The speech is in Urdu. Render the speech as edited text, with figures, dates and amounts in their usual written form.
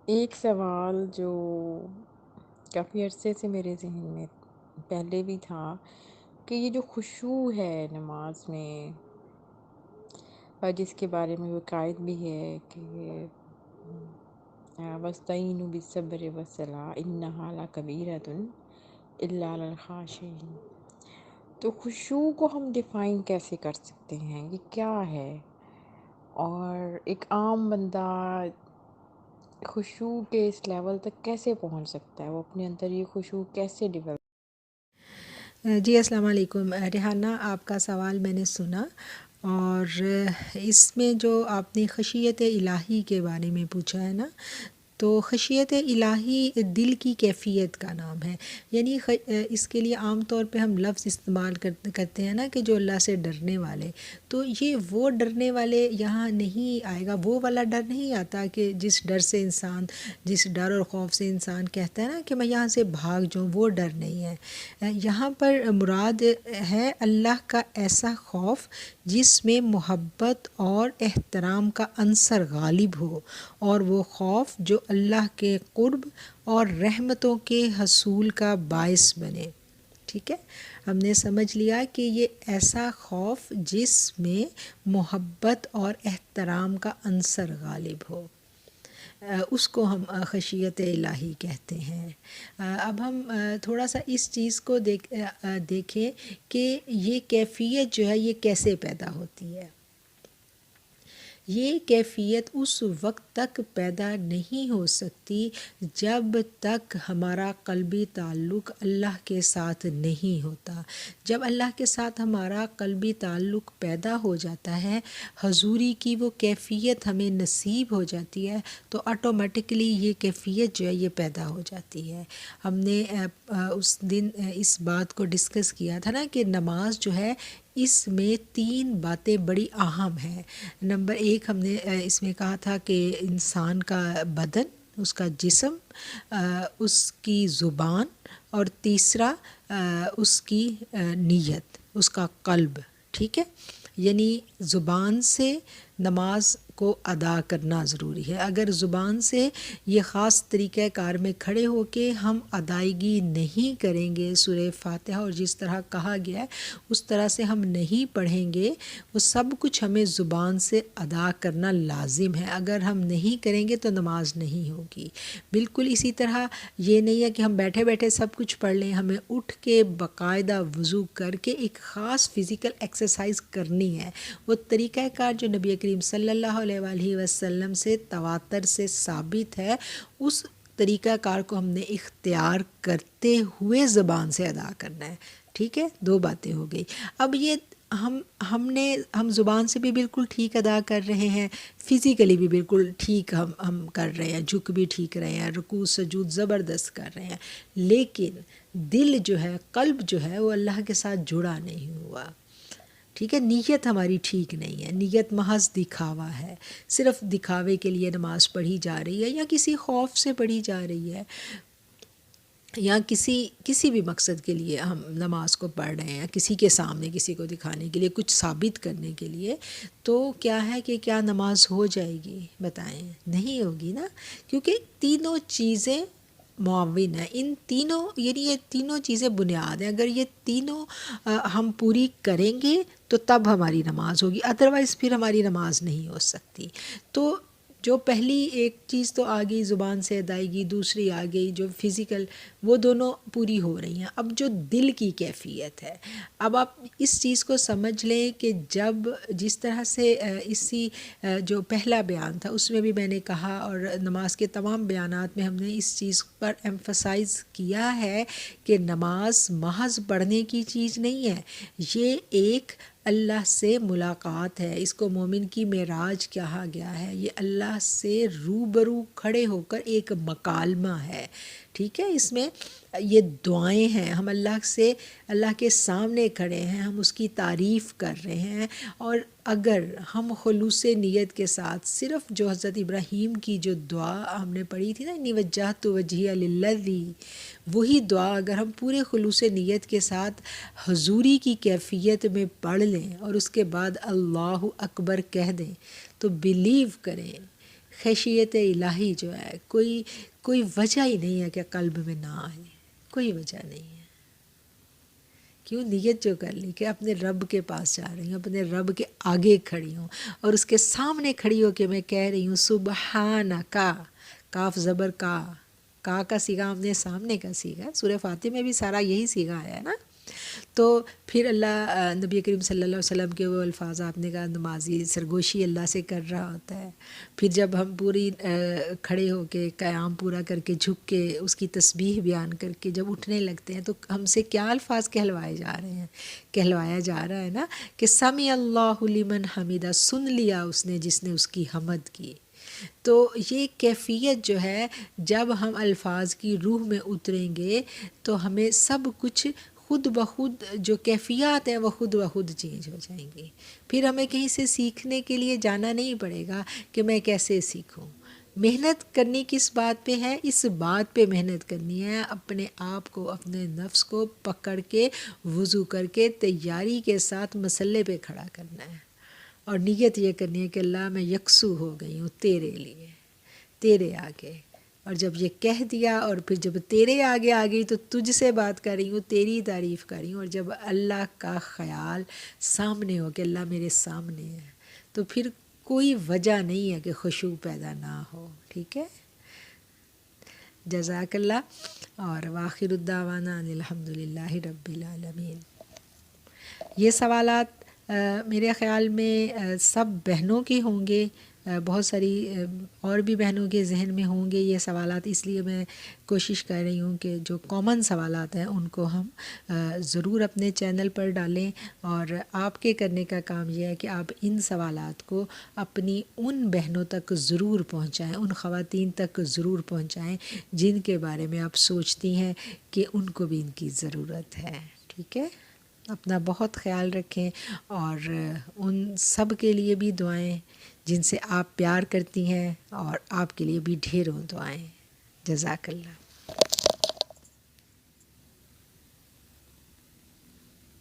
ایک سوال جو کافی عرصے سے میرے ذہن میں پہلے بھی تھا کہ یہ جو خشوع ہے نماز میں، اور جس کے بارے میں وہ قائد بھی ہے کہ وَاسْتَعِینُوا بِالصَّبْرِ وَالصَّلَاةِ إِنَّهَا لَکَبِیرَۃٌ إِلَّا عَلَى الْخَاشِعِینَ۔ تو خشوع کو ہم ڈیفائن کیسے کر سکتے ہیں، یہ کیا ہے؟ اور ایک عام بندہ خشوع کے اس لیول تک کیسے پہنچ سکتا ہے؟ وہ اپنے اندر یہ خشوع کیسے ڈیولپ؟ جی السلام علیکم ریحانہ، آپ کا سوال میں نے سنا، اور اس میں جو آپ نے خشیت الہی کے بارے میں پوچھا ہے نا، تو خشیت الہی دل کی کیفیت کا نام ہے. یعنی اس کے لیے عام طور پہ ہم لفظ استعمال کرتے ہیں نا کہ جو اللہ سے ڈرنے والے، تو یہ وہ ڈرنے والے یہاں نہیں آئے گا، وہ والا ڈر نہیں آتا کہ جس ڈر سے انسان، جس ڈر اور خوف سے انسان کہتا ہے نا کہ میں یہاں سے بھاگ جاؤں، وہ ڈر نہیں ہے. یہاں پر مراد ہے اللہ کا ایسا خوف جس میں محبت اور احترام کا عنصر غالب ہو، اور وہ خوف جو اللہ کے قرب اور رحمتوں کے حصول کا باعث بنے. ٹھیک ہے، ہم نے سمجھ لیا کہ یہ ایسا خوف جس میں محبت اور احترام کا عنصر غالب ہو، اس کو ہم خشیت الہی کہتے ہیں. اب ہم تھوڑا سا اس چیز کو دیکھیں کہ یہ کیفیت جو ہے یہ کیسے پیدا ہوتی ہے. یہ کیفیت اس وقت تک پیدا نہیں ہو سکتی جب تک ہمارا قلبی تعلق اللہ کے ساتھ نہیں ہوتا. جب اللہ کے ساتھ ہمارا قلبی تعلق پیدا ہو جاتا ہے، حضوری کی وہ کیفیت ہمیں نصیب ہو جاتی ہے، تو آٹومیٹکلی یہ کیفیت جو ہے یہ پیدا ہو جاتی ہے. ہم نے اس دن اس بات کو ڈسکس کیا تھا نا کہ نماز جو ہے اس میں 3 باتیں بڑی اہم ہیں. نمبر 1 ہم نے اس میں کہا تھا کہ انسان کا بدن، اس کا جسم، اس کی زبان، اور تیسرا اس کی نیت، اس کا قلب. ٹھیک ہے، یعنی زبان سے نماز کو ادا کرنا ضروری ہے. اگر زبان سے یہ خاص طریقہ کار میں کھڑے ہو کے ہم ادائیگی نہیں کریں گے سورہ فاتحہ، اور جس طرح کہا گیا ہے اس طرح سے ہم نہیں پڑھیں گے، وہ سب کچھ ہمیں زبان سے ادا کرنا لازم ہے. اگر ہم نہیں کریں گے تو نماز نہیں ہوگی. بالکل اسی طرح یہ نہیں ہے کہ ہم بیٹھے بیٹھے سب کچھ پڑھ لیں، ہمیں اٹھ کے باقاعدہ وضو کر کے ایک خاص فزیکل ایکسرسائز کرنی ہے. وہ طریقہ کار جو نبی کریم صلی اللہ علیہ وآلہ وسلم سے تواتر سے ثابت ہے، اس طریقہ کار کو ہم نے اختیار کرتے ہوئے زبان سے ادا کرنا ہے. ٹھیک ہے، 2 باتیں ہو گئی. اب یہ ہم زبان سے بھی بالکل ٹھیک ادا کر رہے ہیں، فزیکلی بھی بالکل ٹھیک ہم کر رہے ہیں، جھک بھی ٹھیک رہے ہیں، رکوع سجود زبردست کر رہے ہیں، لیکن دل جو ہے، قلب جو ہے، وہ اللہ کے ساتھ جڑا نہیں ہوا. ٹھیک ہے، نیت ہماری ٹھیک نہیں ہے، نیت محض دکھاوا ہے، صرف دکھاوے کے لیے نماز پڑھی جا رہی ہے، یا کسی خوف سے پڑھی جا رہی ہے، یا کسی بھی مقصد کے لیے ہم نماز کو پڑھ رہے ہیں، کسی کے سامنے کسی کو دکھانے کے لیے، کچھ ثابت کرنے کے لیے. تو کیا ہے کہ کیا نماز ہو جائے گی؟ بتائیں، نہیں ہوگی نا، کیونکہ تینوں چیزیں معاون ہیں. ان تینوں، یعنی یہ تینوں چیزیں بنیاد ہیں. اگر یہ تینوں ہم پوری کریں گے تو تب ہماری نماز ہوگی، ادروائز پھر ہماری نماز نہیں ہو سکتی. تو جو پہلی ایک چیز تو آ گئی زبان سے ادائیگی، دوسری آ گئی جو فزیکل، وہ دونوں پوری ہو رہی ہیں. اب جو دل کی کیفیت ہے، اب آپ اس چیز کو سمجھ لیں کہ جب جس طرح سے اسی جو پہلا بیان تھا اس میں بھی میں نے کہا، اور نماز کے تمام بیانات میں ہم نے اس چیز پر ایمفسائز کیا ہے کہ نماز محض پڑھنے کی چیز نہیں ہے، یہ ایک اللہ سے ملاقات ہے. اس کو مومن کی معراج کہا گیا ہے. یہ اللہ سے روبرو کھڑے ہو کر ایک مکالمہ ہے. ٹھیک ہے، اس میں یہ دعائیں ہیں، ہم اللہ کے سامنے کھڑے ہیں، ہم اس کی تعریف کر رہے ہیں. اور اگر ہم خلوص نیت کے ساتھ صرف جو حضرت ابراہیم کی جو دعا ہم نے پڑھی تھی نا، انی وجہت وجہی للذی، وہی دعا اگر ہم پورے خلوص نیت کے ساتھ حضوری کی کیفیت میں پڑھ لیں اور اس کے بعد اللہ اکبر کہہ دیں، تو بلیو کریں، خشیت الہی جو ہے کوئی وجہ ہی نہیں ہے کہ قلب میں نہ آئے، کوئی وجہ نہیں ہے۔ کیوں؟ نیت جو کر لی کہ اپنے رب کے پاس جا رہی ہوں، اپنے رب کے آگے کھڑی ہوں اور اس کے سامنے کھڑی ہو کے میں کہہ رہی ہوں سبحانکا، کاف زبر کا سیغہ ہم نے سامنے کا سیغہ ہے، سورہ فاتح میں بھی سارا یہی سیغہ آیا ہے نا۔ تو پھر اللہ نبی کریم صلی اللہ علیہ وسلم کے وہ الفاظ آپ نے کہا، نمازی سرگوشی اللہ سے کر رہا ہوتا ہے، پھر جب ہم پوری کھڑے ہو کے قیام پورا کر کے جھک کے اس کی تسبیح بیان کر کے جب اٹھنے لگتے ہیں تو ہم سے کیا الفاظ کہلوائے جا رہے ہیں، کہلوایا جا رہا ہے نا کہ سمی اللہ لمن حمیدہ، سن لیا اس نے جس نے اس کی حمد کی۔ تو یہ کیفیت جو ہے جب ہم الفاظ کی روح میں اتریں گے تو ہمیں سب کچھ خود بخود جو کیفیات ہیں وہ خود بخود چینج ہو جائیں گی۔ پھر ہمیں کہیں سے سیکھنے کے لیے جانا نہیں پڑے گا کہ میں کیسے سیکھوں۔ محنت کرنی کس بات پہ ہے؟ اس بات پہ محنت کرنی ہے، اپنے آپ کو، اپنے نفس کو پکڑ کے وضو کر کے تیاری کے ساتھ مسلے پہ کھڑا کرنا ہے، اور نیت یہ کرنی ہے کہ اللہ میں یکسو ہو گئی ہوں تیرے لیے، تیرے آگے۔ اور جب یہ کہہ دیا اور پھر جب تیرے آگے آ گئی تو تجھ سے بات کر رہی ہوں، تیری تعریف کر رہی ہوں، اور جب اللہ کا خیال سامنے ہو کہ اللہ میرے سامنے ہے تو پھر کوئی وجہ نہیں ہے کہ خشوع پیدا نہ ہو۔ ٹھیک ہے، جزاک اللہ، اور وآخر الدعوانا ان الحمد للہ رب العالمین۔ یہ سوالات میرے خیال میں سب بہنوں کے ہوں گے، بہت ساری اور بھی بہنوں کے ذہن میں ہوں گے یہ سوالات، اس لیے میں کوشش کر رہی ہوں کہ جو کامن سوالات ہیں ان کو ہم ضرور اپنے چینل پر ڈالیں، اور آپ کے کرنے کا کام یہ ہے کہ آپ ان سوالات کو اپنی ان بہنوں تک ضرور پہنچائیں، ان خواتین تک ضرور پہنچائیں جن کے بارے میں آپ سوچتی ہیں کہ ان کو بھی ان کی ضرورت ہے۔ ٹھیک ہے، اپنا بہت خیال رکھیں، اور ان سب کے لیے بھی دعائیں جن سے آپ پیار کرتی ہیں، اور آپ کے لیے بھی ڈھیروں دعائیں۔ جزاک اللہ۔